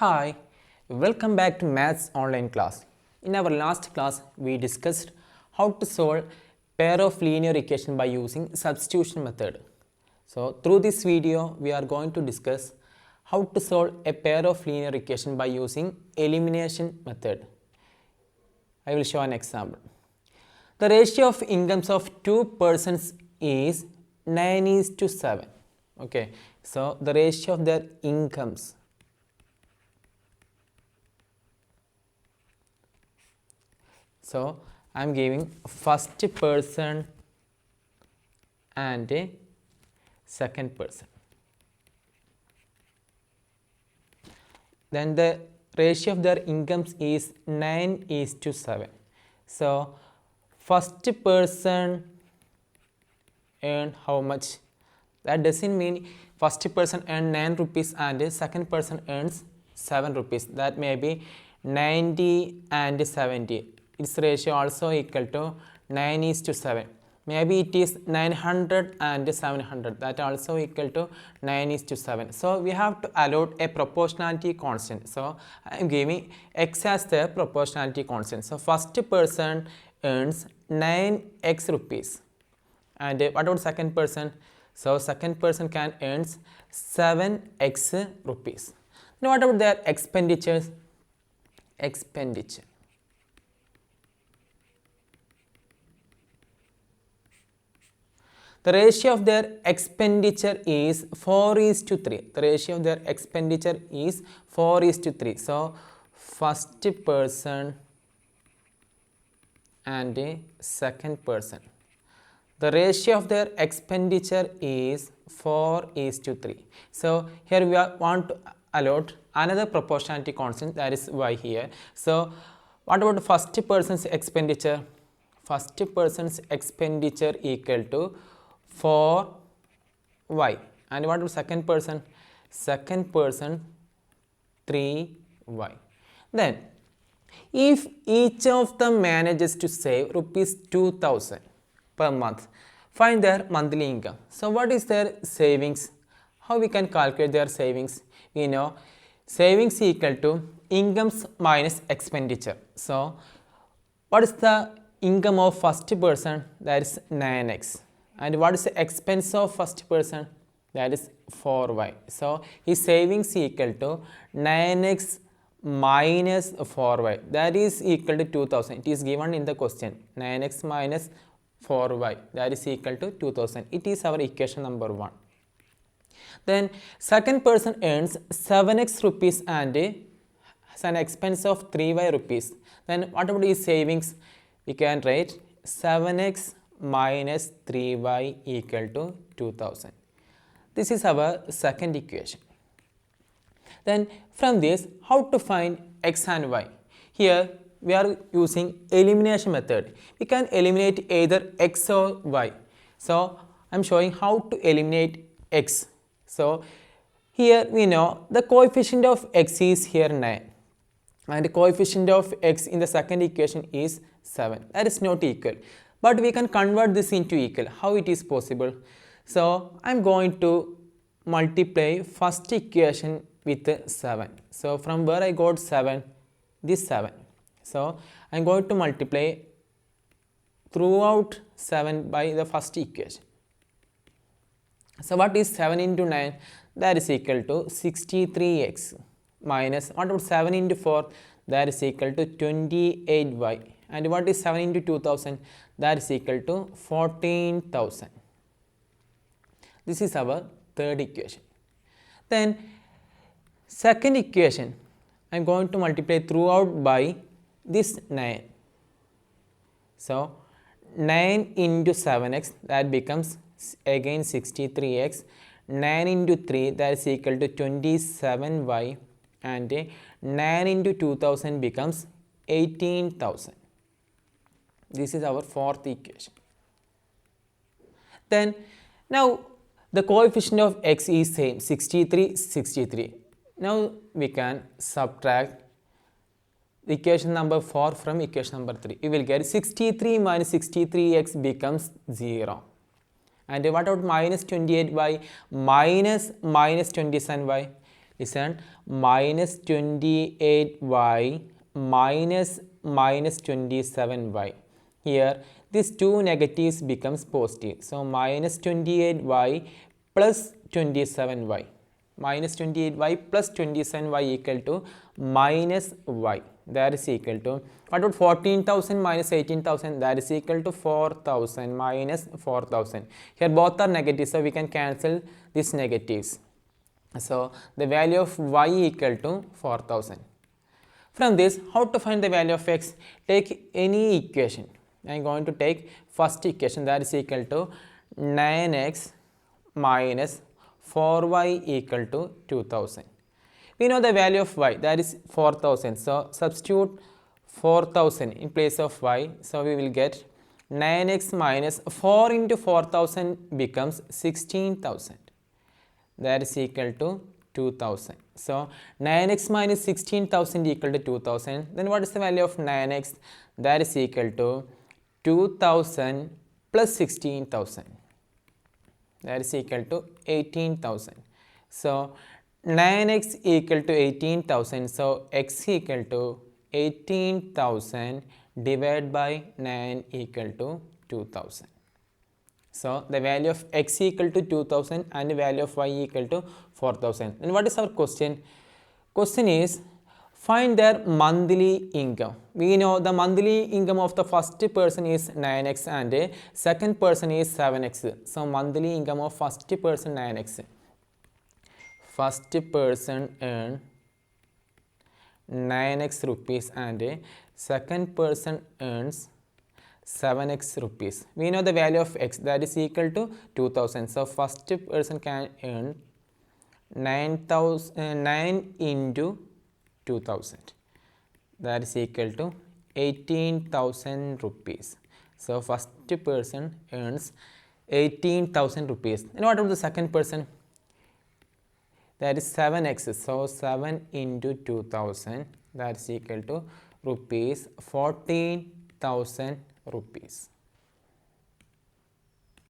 Hi, welcome back to Maths online class. In our last class, we discussed how to solve pair of linear equation by using substitution method. So, through this video, we are going to discuss how to solve a pair of linear equation by using elimination method. I will show an example. The ratio of incomes of two persons is 9:7. Okay, so the ratio of their incomes. So I am giving first person and a second person. Then the ratio of their incomes is 9:7. So first person earn how much? That doesn't mean first person earn 9 rupees and second person earns 7 rupees. That may be 90 and 70. Its ratio also equal to 9:7. Maybe it is 900 and 700. That also equal to 9:7. So we have to allot a proportionality constant. So I am giving x as the proportionality constant. So first person earns 9x rupees. And what about second person? So second person can earns 7x rupees. Now what about their expenditures? Expenditure. The ratio of their expenditure is 4:3. The ratio of their expenditure is 4:3. So first person and a second person. The ratio of their expenditure is 4:3. So here we want to allot another proportionality constant, that is y here. So what about the first person's expenditure? First person's expenditure equal to 4y. And what about second person? Second person 3y. Then if each of them manages to save rupees 2000 per month, find their monthly income. So what is their savings? How we can calculate their savings? We know savings equal to incomes minus expenditure. So what is the income of first person? That is 9x. And what is the expense of first person? That is 4y. So his savings equal to 9x minus 4y. That is equal to 2000. It is given in the question. 9x minus 4y. That is equal to 2000. It is our equation number 1. Then second person earns 7x rupees and has an expense of 3y rupees. Then what about his savings? We can write 7x minus 3y equal to 2000. This is our second equation. Then from this, how to find x and y? Here we are using elimination method. We can eliminate either x or y. So I am showing how to eliminate x. So here we know the coefficient of x is here 9 and the coefficient of x in the second equation is 7. That is not equal. But we can convert this into equal. How it is possible? So I am going to multiply first equation with 7. So from where I got 7? This 7. So I am going to multiply throughout 7 by the first equation. So what is 7 into 9? That is equal to 63x minus what about 7 into 4? That is equal to 28y. And what is 7 into 2000? That is equal to 14,000. This is our third equation. Then second equation, I am going to multiply throughout by this 9. So 9 into 7x, that becomes again 63x. 9 into 3, that is equal to 27y. And 9 into 2000 becomes 18,000. This is our fourth equation. Then now the coefficient of x is same 63, 63. Now we can subtract the equation number 4 from equation number 3. We will get 63 minus 63x becomes 0. And what about minus 28y minus 27y? Listen, minus 28y minus 27y. Here, these two negatives becomes positive. So, minus 28y plus 27y. Minus 28y plus 27y equal to minus y. That is equal to, what about 14,000 minus 18,000? That is equal to 4,000 minus 4,000. Here both are negative, so we can cancel these negatives. So, the value of y equal to 4,000. From this, how to find the value of x? Take any equation. I am going to take first equation, that is equal to 9x minus 4y equal to 2000. We know the value of y, that is 4000. So, substitute 4000 in place of y. So, we will get 9x minus 4 into 4000 becomes 16,000. That is equal to 2000. So, 9x minus 16,000 equal to 2000. Then what is the value of 9x? That is equal to 2000 plus 16,000. That is equal to 18,000. So, 9x equal to 18,000. So, x equal to 18,000 divided by 9 equal to 2000. So, the value of x equal to 2000 and the value of y equal to 4000. And what is our question? Question is, find their monthly income. We know the monthly income of the first person is 9x and second person is 7x. So, monthly income of first person 9x. First person earn 9x rupees and second person earns 7x rupees. We know the value of x, that is equal to 2000. So, first person can earn 9 into 2000, that is equal to 18,000 rupees. So, first person earns 18,000 rupees. And what about the second person? That is 7x. So, 7 into 2000, that is equal to rupees 14,000 rupees.